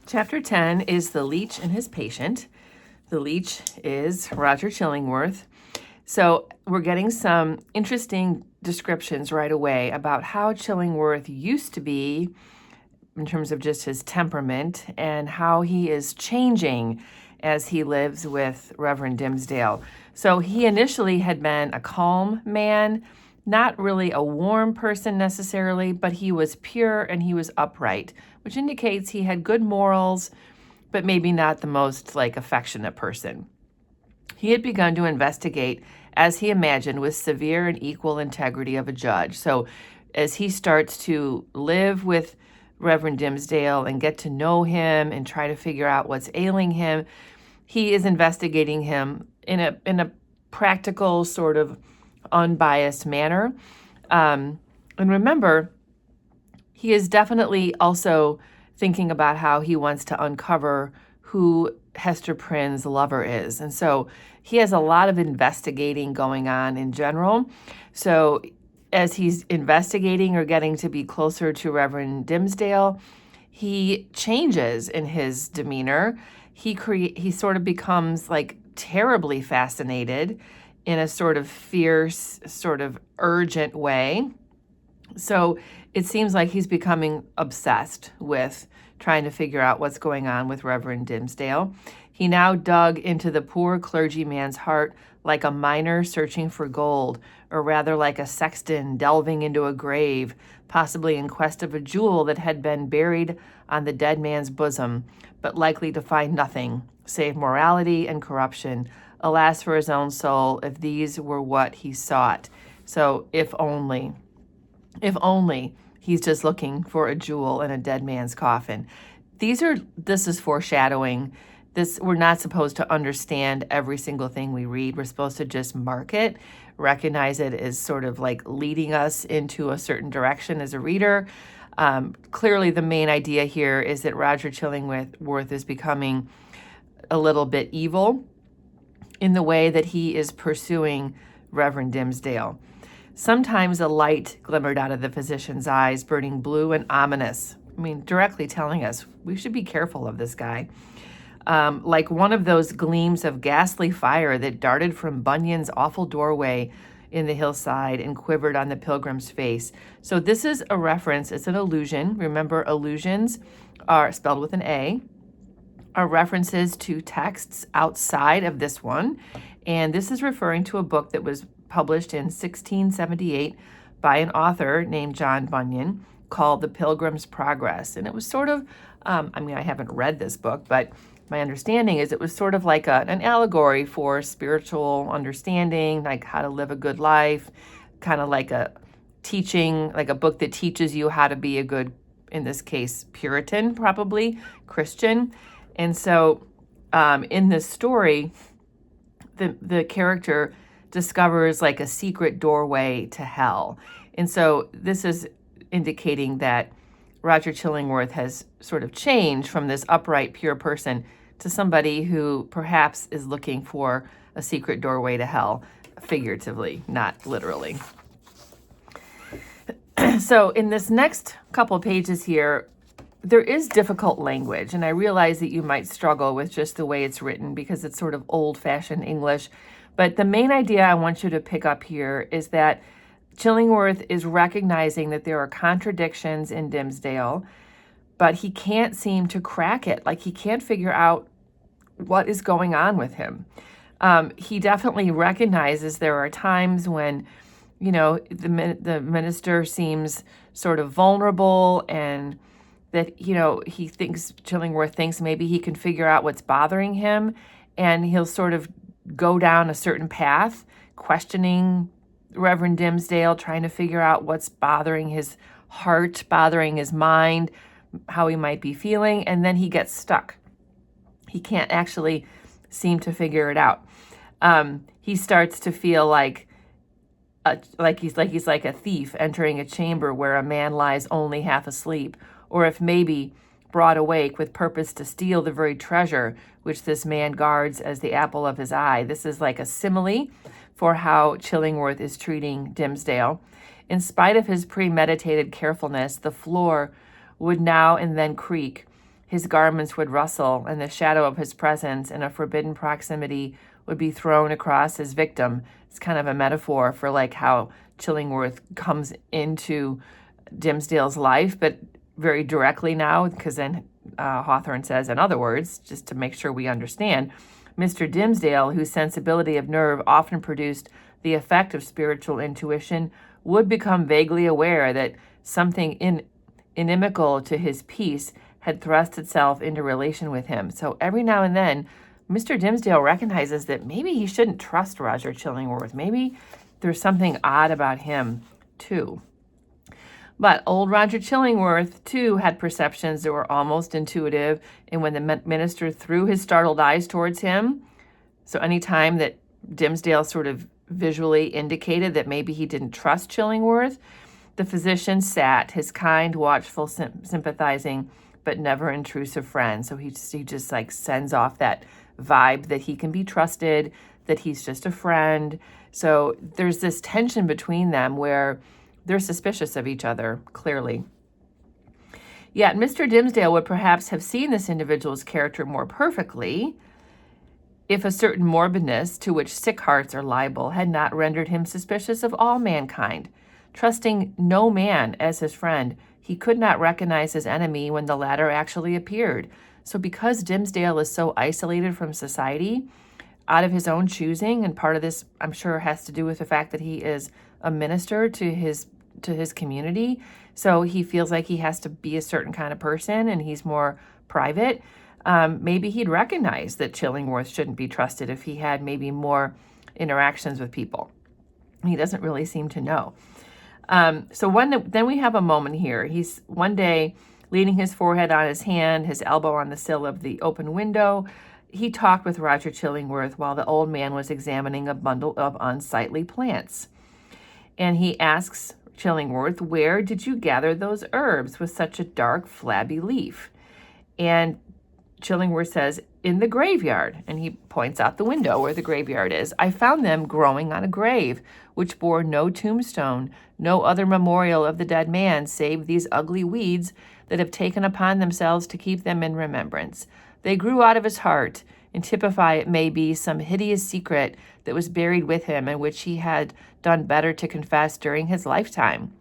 Chapter 10 is The Leech and His Patient. The Leech is Roger Chillingworth. So we're getting some interesting descriptions right away about how Chillingworth used to be in terms of just his temperament and how he is changing as he lives with Reverend Dimmesdale. So he initially had been a calm man, not really a warm person necessarily, but he was pure and he was upright, which indicates he had good morals, but maybe not the most affectionate person. He had begun to investigate, as he imagined, with severe and equal integrity of a judge. So as he starts to live with Reverend Dimmesdale and get to know him and try to figure out what's ailing him, he is investigating him in a practical, sort of unbiased manner. And remember, he is definitely also thinking about how he wants to uncover who Hester Prynne's lover is. And so he has a lot of investigating going on in general. So as he's investigating or getting to be closer to Reverend Dimmesdale, he changes in his demeanor. He sort of becomes terribly fascinated in a sort of fierce, sort of urgent way. So it seems like he's becoming obsessed with trying to figure out what's going on with Reverend Dimmesdale. He now dug into the poor clergyman's heart like a miner searching for gold, or rather like a sexton delving into a grave, possibly in quest of a jewel that had been buried on the dead man's bosom, but likely to find nothing save morality and corruption. Alas for his own soul, if these were what he sought. So if only he's just looking for a jewel in a dead man's coffin. This is foreshadowing. We're not supposed to understand every single thing we read. We're supposed to just mark it, recognize it as sort of leading us into a certain direction as a reader. Clearly the main idea here is that Roger Chillingworth is becoming a little bit evil in the way that he is pursuing Reverend Dimmesdale. Sometimes a light glimmered out of the physician's eyes, burning blue and ominous. Directly telling us we should be careful of this guy. Like one of those gleams of ghastly fire that darted from Bunyan's awful doorway in the hillside and quivered on the pilgrim's face. So this is a reference, it's an allusion. Remember, allusions are spelled with an A, are references to texts outside of this one. And this is referring to a book that was published in 1678 by an author named John Bunyan called The Pilgrim's Progress. And it was sort of, I haven't read this book, but my understanding is it was sort of like an allegory for spiritual understanding, like how to live a good life, kind of like a teaching, like a book that teaches you how to be a good, in this case, Puritan, probably, Christian. And so in this story, the character discovers a secret doorway to hell. And so this is indicating that Roger Chillingworth has sort of changed from this upright, pure person to somebody who perhaps is looking for a secret doorway to hell, figuratively, not literally. So in this next couple pages here, there is difficult language, and I realize that you might struggle with just the way it's written because it's sort of old-fashioned English. But the main idea I want you to pick up here is that Chillingworth is recognizing that there are contradictions in Dimmesdale, but he can't seem to crack it. He can't figure out what is going on with him. He definitely recognizes there are times when, the minister seems sort of vulnerable and that, Chillingworth thinks maybe he can figure out what's bothering him, and he'll sort of go down a certain path, questioning Reverend Dimmesdale, trying to figure out what's bothering his heart, bothering his mind, how he might be feeling, and then he gets stuck. He can't actually seem to figure it out. He starts to feel like he's like a thief entering a chamber where a man lies only half asleep, or if maybe brought awake with purpose to steal the very treasure which this man guards as the apple of his eye. This is like a simile for how Chillingworth is treating Dimmesdale. In spite of his premeditated carefulness, the floor would now and then creak, his garments would rustle, and the shadow of his presence in a forbidden proximity would be thrown across his victim. It's kind of a metaphor for like how Chillingworth comes into Dimmesdale's life, but very directly now, because then Hawthorne says, in other words, just to make sure we understand, Mr. Dimmesdale, whose sensibility of nerve often produced the effect of spiritual intuition, would become vaguely aware that something inimical to his peace had thrust itself into relation with him. So every now and then, Mr. Dimmesdale recognizes that maybe he shouldn't trust Roger Chillingworth. Maybe there's something odd about him, too. But old Roger Chillingworth, too, had perceptions that were almost intuitive. And when the minister threw his startled eyes towards him, so any time that Dimmesdale sort of visually indicated that maybe he didn't trust Chillingworth, the physician sat, his kind, watchful, sympathizing, but never intrusive friend. So he just like sends off that vibe that he can be trusted, that he's just a friend. So there's this tension between them where they're suspicious of each other, clearly. Yet Mr. Dimmesdale would perhaps have seen this individual's character more perfectly if a certain morbidness to which sick hearts are liable had not rendered him suspicious of all mankind. Trusting no man as his friend, he could not recognize his enemy when the latter actually appeared. So because Dimmesdale is so isolated from society, out of his own choosing, and part of this, I'm sure, has to do with the fact that he is a minister to his community, so he feels like he has to be a certain kind of person and he's more private. Maybe he'd recognize that Chillingworth shouldn't be trusted if he had maybe more interactions with people. He doesn't really seem to know. Then we have a moment here. He's one day leaning his forehead on his hand, his elbow on the sill of the open window. He talked with Roger Chillingworth while the old man was examining a bundle of unsightly plants. And he asks Chillingworth, "Where did you gather those herbs with such a dark, flabby leaf?" And Chillingworth says, "In the graveyard." And he points out the window where the graveyard is. "I found them growing on a grave, which bore no tombstone, no other memorial of the dead man, save these ugly weeds that have taken upon themselves to keep them in remembrance. They grew out of his heart, and typify, it may be, some hideous secret that was buried with him and which he had done better to confess during his lifetime."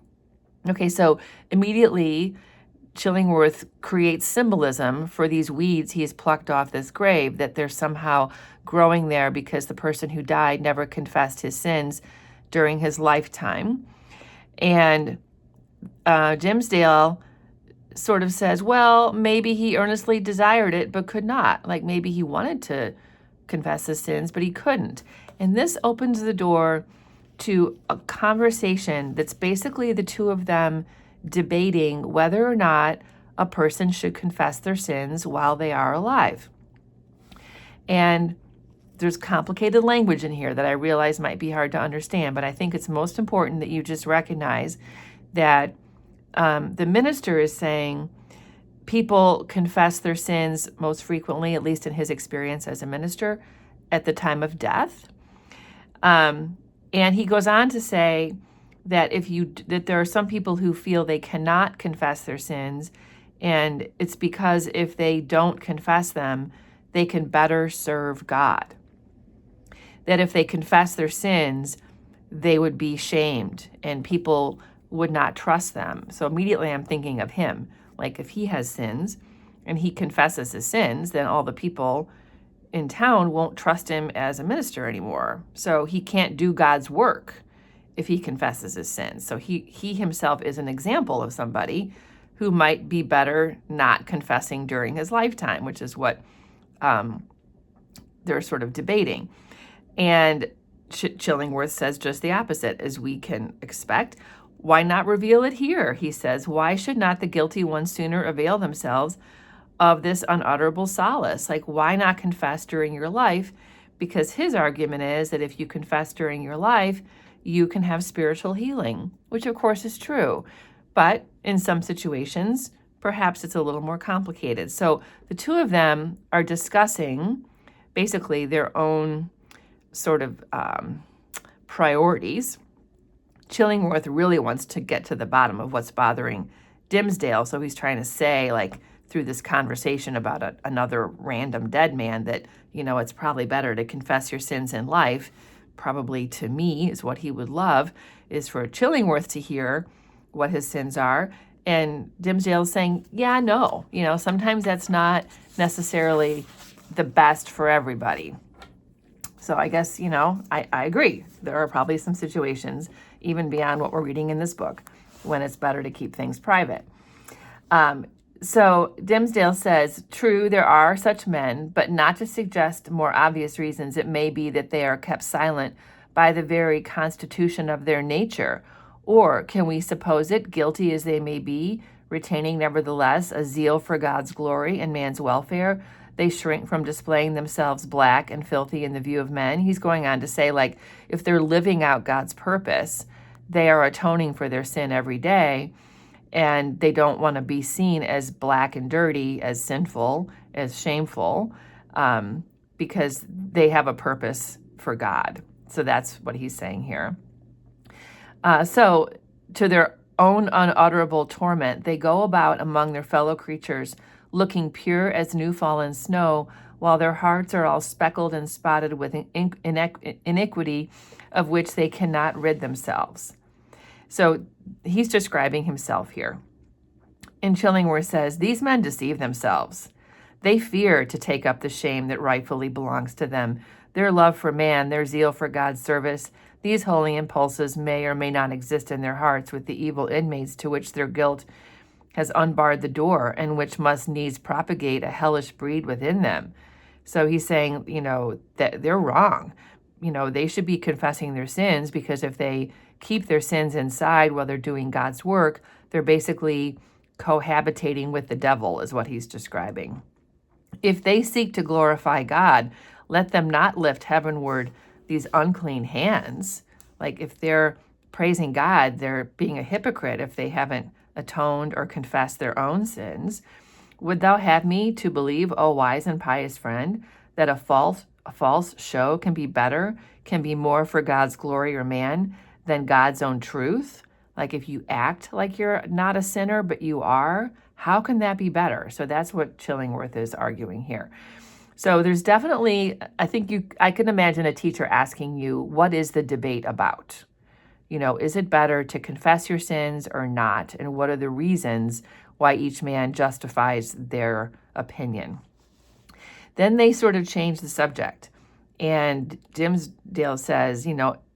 Okay, so immediately Chillingworth creates symbolism for these weeds he has plucked off this grave, that they're somehow growing there because the person who died never confessed his sins during his lifetime. And Dimmesdale sort of says, well, maybe he earnestly desired it but could not. Like maybe he wanted to confess his sins, but he couldn't. And this opens the door to a conversation that's basically the two of them debating whether or not a person should confess their sins while they are alive. And there's complicated language in here that I realize might be hard to understand, but I think it's most important that you just recognize that the minister is saying people confess their sins most frequently, at least in his experience as a minister, at the time of death. And he goes on to say that that there are some people who feel they cannot confess their sins, and it's because if they don't confess them, they can better serve God. That if they confess their sins, they would be shamed and people would not trust them. So immediately I'm thinking of him. Like if he has sins and he confesses his sins, then all the people in town won't trust him as a minister anymore. So he can't do God's work if he confesses his sins. So he himself is an example of somebody who might be better not confessing during his lifetime, which is what they're sort of debating. And Chillingworth says just the opposite, as we can expect. Why not reveal it here? He says, why should not the guilty ones sooner avail themselves of this unutterable solace? Like, why not confess during your life? Because his argument is that if you confess during your life, you can have spiritual healing, which of course is true. But in some situations, perhaps it's a little more complicated. So the two of them are discussing basically their own sort of priorities. Chillingworth really wants to get to the bottom of what's bothering Dimmesdale, so he's trying to say, like, through this conversation about another random dead man that, it's probably better to confess your sins in life. Probably to me is what he would love, is for Chillingworth to hear what his sins are. And Dimmesdale is saying, yeah, no, sometimes that's not necessarily the best for everybody. So I guess, I agree. There are probably some situations, even beyond what we're reading in this book, when it's better to keep things private. So Dimmesdale says, true, there are such men, but not to suggest more obvious reasons. It may be that they are kept silent by the very constitution of their nature. Or can we suppose it, guilty as they may be, retaining nevertheless a zeal for God's glory and man's welfare, they shrink from displaying themselves black and filthy in the view of men? He's going on to say, like, if they're living out God's purpose, they are atoning for their sin every day, and they don't want to be seen as black and dirty, as sinful, as shameful, because they have a purpose for God. So that's what he's saying here. So to their own unutterable torment, they go about among their fellow creatures, looking pure as new fallen snow, while their hearts are all speckled and spotted with iniquity of which they cannot rid themselves. So he's describing himself here. And Chillingworth says, these men deceive themselves. They fear to take up the shame that rightfully belongs to them. Their love for man, their zeal for God's service, these holy impulses may or may not exist in their hearts with the evil inmates to which their guilt has unbarred the door and which must needs propagate a hellish breed within them. So he's saying, that they're wrong. They should be confessing their sins, because if they keep their sins inside while they're doing God's work, they're basically cohabitating with the devil, is what he's describing. If they seek to glorify God, let them not lift heavenward these unclean hands. Like, if they're praising God, they're being a hypocrite if they haven't atoned or confessed their own sins. Would thou have me to believe, O wise and pious friend, that a false show can be better, can be more for God's glory or man than God's own truth? Like, if you act like you're not a sinner, but you are, how can that be better? So that's what Chillingworth is arguing here. So there's definitely, I can imagine a teacher asking you, what is the debate about? Is it better to confess your sins or not? And what are the reasons why each man justifies their opinion? Then they sort of change the subject. And Dimmesdale says,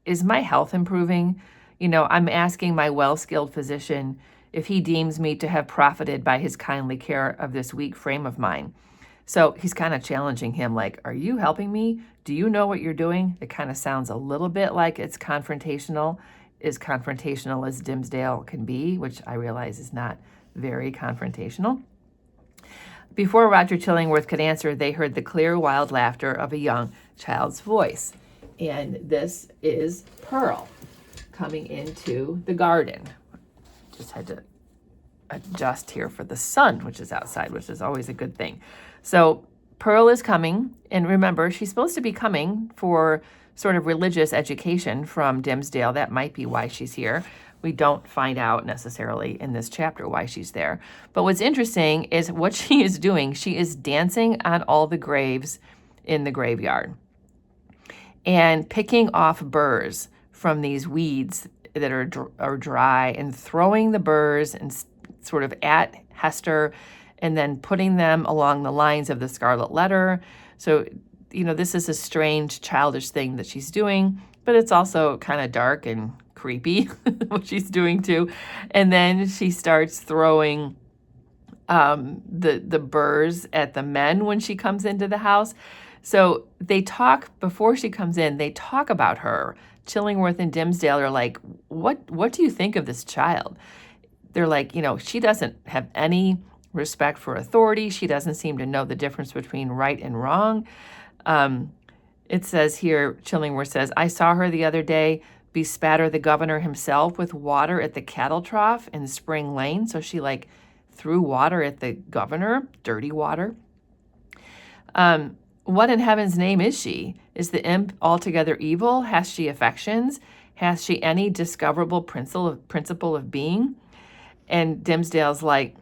is my health improving? I'm asking my well-skilled physician if he deems me to have profited by his kindly care of this weak frame of mine. So he's kind of challenging him, like, are you helping me? Do you know what you're doing? It kind of sounds a little bit like it's confrontational, as confrontational as Dimmesdale can be, which I realize is not very confrontational. Before Roger Chillingworth could answer, they heard the clear, wild laughter of a young child's voice. And this is Pearl coming into the garden. Just had to adjust here for the sun, which is outside, which is always a good thing. So Pearl is coming, and remember, she's supposed to be coming for sort of religious education from Dimmesdale. That might be why she's here. We don't find out necessarily in this chapter why she's there. But what's interesting is what she is doing. She is dancing on all the graves in the graveyard and picking off burrs from these weeds that are dry, and throwing the burrs and sort of at Hester, and then putting them along the lines of the Scarlet Letter. So, this is a strange, childish thing that she's doing, but it's also kind of dark and creepy what she's doing too. And then she starts throwing the burrs at the men when she comes into the house. So they talk, before she comes in, they talk about her. Chillingworth and Dimmesdale are like, what do you think of this child? They're like, she doesn't have any respect for authority. She doesn't seem to know the difference between right and wrong. It says here, Chillingworth says, I saw her the other day bespatter the governor himself with water at the cattle trough in Spring Lane. So she threw water at the governor, dirty water. What in heaven's name is she? Is the imp altogether evil? Has she affections? Has she any discoverable principle of being? And Dimmesdale's like,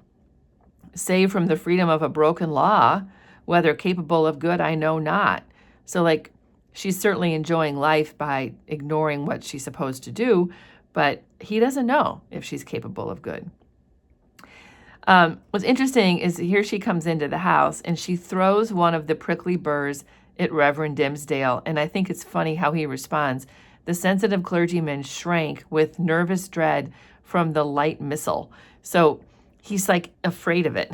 Save from the freedom of a broken law, whether capable of good, I know not. So like, she's certainly enjoying life by ignoring what she's supposed to do, but he doesn't know if she's capable of good. What's interesting is here she comes into the house and she throws one of the prickly burrs at Reverend Dimmesdale, and I think it's funny how he responds. The sensitive clergyman shrank with nervous dread from the light missile. So he's like afraid of it.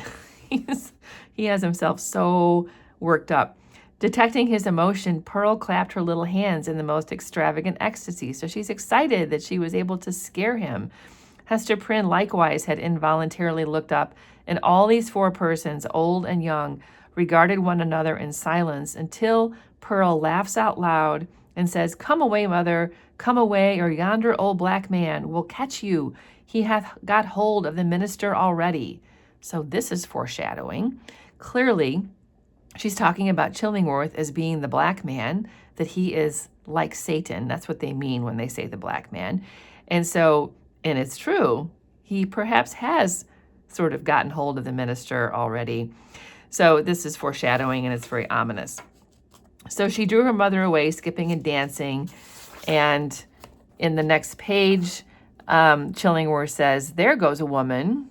He has himself so worked up. Detecting his emotion, Pearl clapped her little hands in the most extravagant ecstasy. So she's excited that she was able to scare him. Hester Prynne likewise had involuntarily looked up, and all these four persons, old and young, regarded one another in silence until Pearl laughs out loud and says, "Come away, mother, come away, or yonder old black man will catch you. He hath got hold of the minister already." So this is foreshadowing. Clearly, she's talking about Chillingworth as being the black man, that he is like Satan. That's what they mean when they say the black man. And so, and it's true, he perhaps has sort of gotten hold of the minister already. So this is foreshadowing, and it's very ominous. So she drew her mother away, skipping and dancing. And in the next page, Chillingworth says, "There goes a woman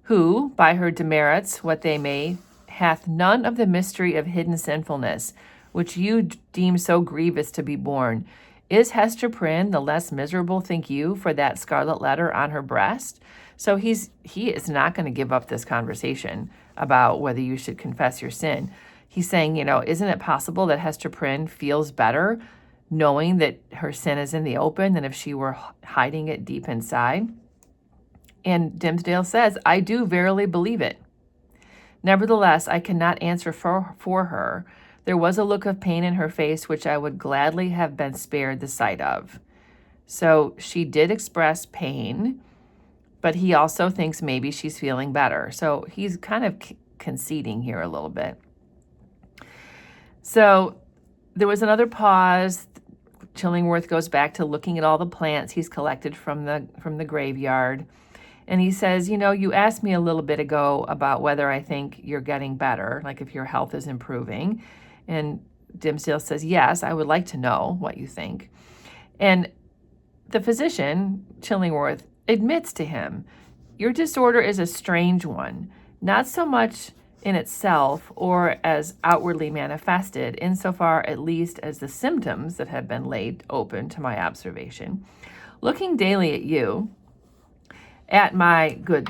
who, by her demerits, what they may, hath none of the mystery of hidden sinfulness, which you deem so grievous to be borne. Is Hester Prynne the less miserable, think you, for that scarlet letter on her breast?" So he is not going to give up this conversation about whether you should confess your sin. He's saying, isn't it possible that Hester Prynne feels better knowing that her sin is in the open than if she were hiding it deep inside? And Dimmesdale says, "I do verily believe it. Nevertheless, I cannot answer for her. There was a look of pain in her face which I would gladly have been spared the sight of." So she did express pain, but he also thinks maybe she's feeling better. So he's kind of conceding here a little bit. So there was another pause. Chillingworth goes back to looking at all the plants he's collected from the graveyard. And he says, you asked me a little bit ago about whether I think you're getting better, like if your health is improving. And Dimmesdale says, yes, I would like to know what you think. And the physician, Chillingworth, admits to him, your disorder is a strange one, not so much in itself or as outwardly manifested, insofar at least as the symptoms that have been laid open to my observation. Looking daily at you, at my good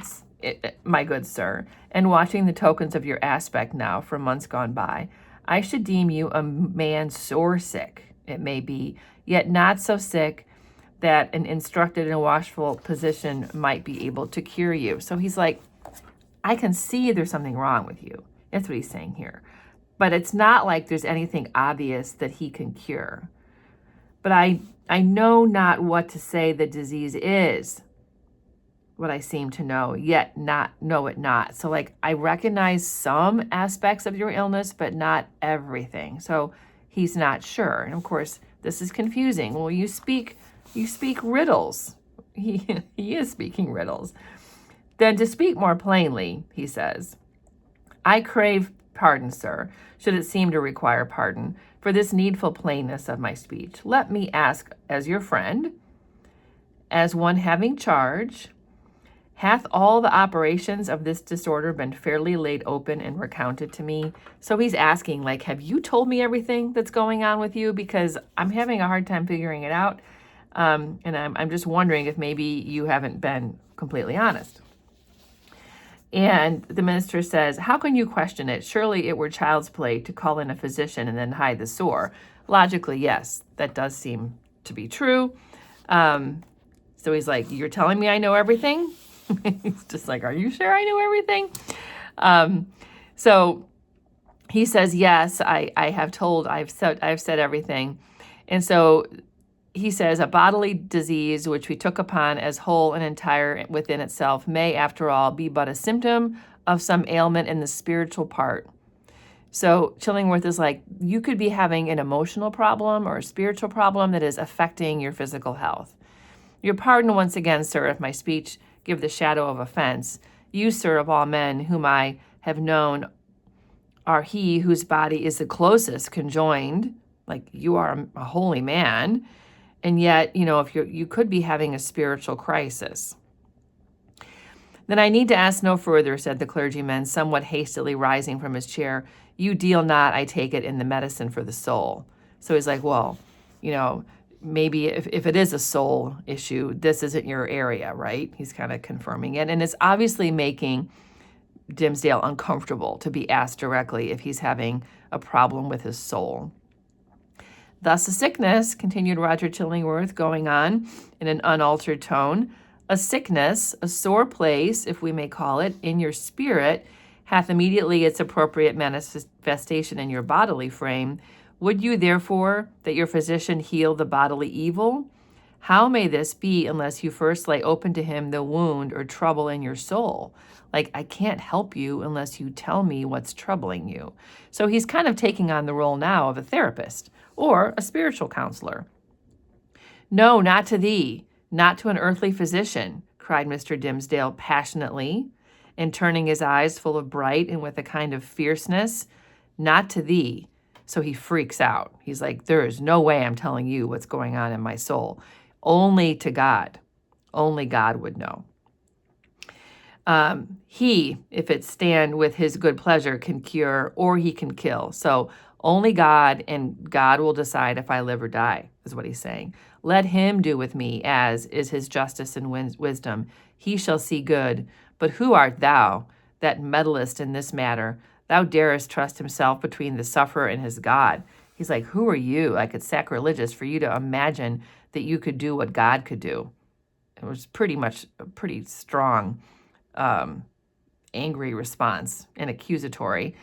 sir, and watching the tokens of your aspect now for months gone by, I should deem you a man sore sick, it may be, yet not so sick that an instructed and watchful physician might be able to cure you. So he's like, I can see there's something wrong with you. That's what he's saying here. But it's not like there's anything obvious that he can cure. But I know not what to say the disease is, what I seem to know, yet not know it not. So like, I recognize some aspects of your illness, but not everything. So he's not sure. And of course, this is confusing. Well, you speak riddles. He is speaking riddles. Then to speak more plainly, he says, I crave pardon, sir, should it seem to require pardon, for this needful plainness of my speech. Let me ask as your friend, as one having charge, hath all the operations of this disorder been fairly laid open and recounted to me? So he's asking, like, have you told me everything that's going on with you? Because I'm having a hard time figuring it out. And I'm just wondering if maybe you haven't been completely honest. And the minister says, how can you question it? Surely it were child's play to call in a physician and then hide the sore. Logically, yes, that does seem to be true. So he's like, you're telling me I know everything? He's just like, are you sure I know everything? So he says, yes, I've said everything. And so he says, a bodily disease which we took upon as whole and entire within itself may, after all, be but a symptom of some ailment in the spiritual part. So Chillingworth is like, you could be having an emotional problem or a spiritual problem that is affecting your physical health. Your pardon once again, sir, if my speech give the shadow of offense. You, sir, of all men whom I have known, are he whose body is the closest conjoined. Like, you are a holy man, and yet, if you could be having a spiritual crisis. Then I need to ask no further, said the clergyman, somewhat hastily rising from his chair. You deal not, I take it, in the medicine for the soul. So he's like, well, maybe if it is a soul issue, this isn't your area, right? He's kind of confirming it. And it's obviously making Dimmesdale uncomfortable to be asked directly if he's having a problem with his soul. Thus a sickness, continued Roger Chillingworth, going on in an unaltered tone, a sickness, a sore place, if we may call it, in your spirit, hath immediately its appropriate manifestation in your bodily frame. Would you, therefore, that your physician heal the bodily evil? How may this be unless you first lay open to him the wound or trouble in your soul? Like, I can't help you unless you tell me what's troubling you. So he's kind of taking on the role now of a therapist or a spiritual counselor. No, not to thee, not to an earthly physician, cried Mr. Dimmesdale passionately, and turning his eyes full of bright and with a kind of fierceness, not to thee. So he freaks out. He's like, there is no way I'm telling you what's going on in my soul. Only to God. Only God would know. He, if it stand with his good pleasure, can cure or he can kill. So only God, and God will decide if I live or die, is what he's saying. Let him do with me as is his justice and wisdom. He shall see good. But who art thou that meddlest in this matter? Thou darest trust himself between the sufferer and his God. He's like, who are you? Like, it's sacrilegious for you to imagine that you could do what God could do. It was pretty much a pretty strong, angry response and accusatory.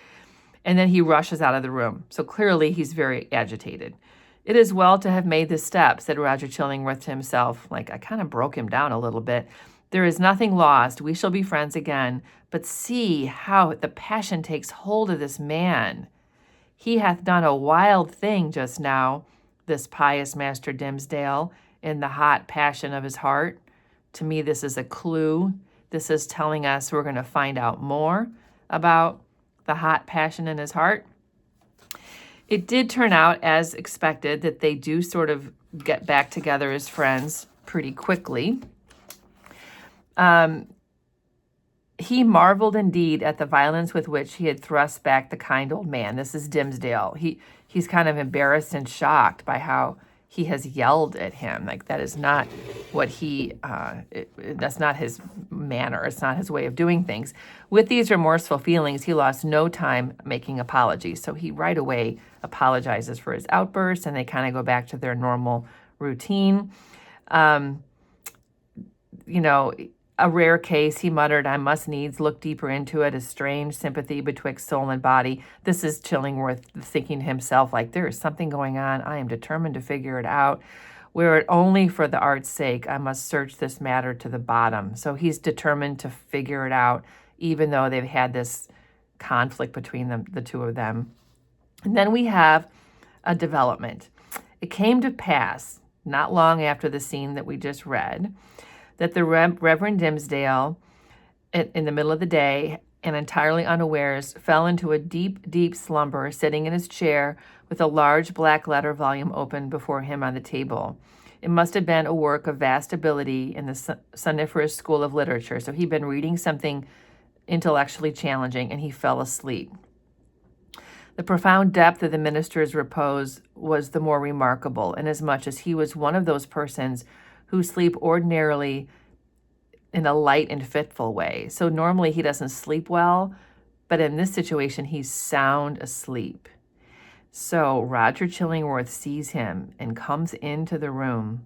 And then he rushes out of the room. So clearly he's very agitated. It is well to have made this step, said Roger Chillingworth to himself. Like, I kind of broke him down a little bit. There is nothing lost. We shall be friends again. But see how the passion takes hold of this man. He hath done a wild thing just now, this pious Master Dimmesdale, in the hot passion of his heart. To me, this is a clue. This is telling us we're going to find out more about the hot passion in his heart. It did turn out, as expected, that they do sort of get back together as friends pretty quickly. He marveled indeed at the violence with which he had thrust back the kind old man. This is Dimmesdale. He's kind of embarrassed and shocked by how he has yelled at him. Like, that is not what that's not his manner. It's not his way of doing things. With these remorseful feelings, he lost no time making apologies. So he right away apologizes for his outburst, and they kind of go back to their normal routine. A rare case, he muttered, I must needs look deeper into it, a strange sympathy betwixt soul and body. This is Chillingworth thinking to himself, like, there is something going on. I am determined to figure it out. Were it only for the art's sake, I must search this matter to the bottom. So he's determined to figure it out, even though they've had this conflict between them, the two of them. And then we have a development. It came to pass, not long after the scene that we just read, that the Reverend Dimmesdale, in the middle of the day and entirely unawares, fell into a deep, deep slumber, sitting in his chair with a large black letter volume open before him on the table. It must have been a work of vast ability in the Soniferous School of Literature. So he'd been reading something intellectually challenging, and he fell asleep. The profound depth of the minister's repose was the more remarkable, inasmuch as he was one of those persons who sleep ordinarily in a light and fitful way. So normally he doesn't sleep well, but in this situation, he's sound asleep. So Roger Chillingworth sees him and comes into the room.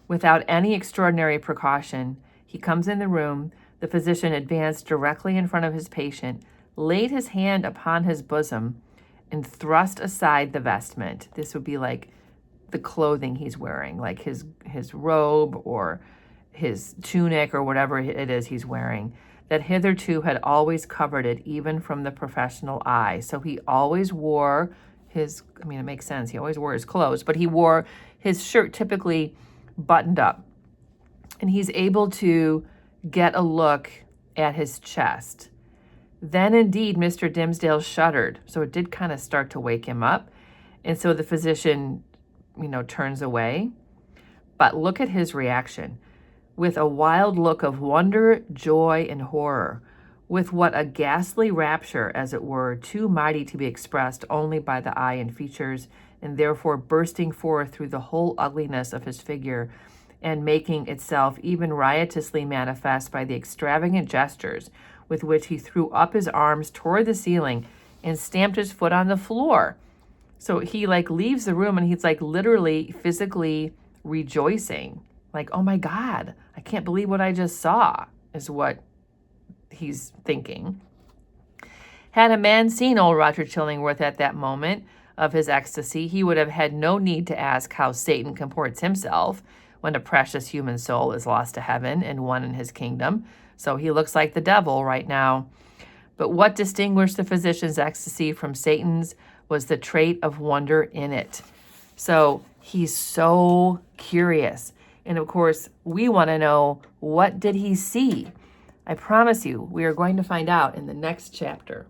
Without any extraordinary precaution, he comes in the room. The physician advanced directly in front of his patient, laid his hand upon his bosom, and thrust aside the vestment. This would be like the clothing he's wearing, like his robe or his tunic or whatever it is he's wearing, that hitherto had always covered it, even from the professional eye. So he always wore it makes sense, he always wore his clothes, but he wore his shirt typically buttoned up. And he's able to get a look at his chest. Then indeed Mr. Dimmesdale shuddered, so it did kind of start to wake him up. And so the physician, turns away. But look at his reaction. With a wild look of wonder, joy, and horror, with what a ghastly rapture, as it were, too mighty to be expressed only by the eye and features, and therefore bursting forth through the whole ugliness of his figure, and making itself even riotously manifest by the extravagant gestures with which he threw up his arms toward the ceiling and stamped his foot on the floor. So he leaves the room and he's literally physically rejoicing. Oh my God, I can't believe what I just saw, is what he's thinking. Had a man seen old Roger Chillingworth at that moment of his ecstasy, he would have had no need to ask how Satan comports himself when a precious human soul is lost to heaven and one in his kingdom. So he looks like the devil right now. But what distinguished the physician's ecstasy from Satan's was the trait of wonder in it. So he's so curious. And of course, we want to know, what did he see? I promise you, we are going to find out in the next chapter.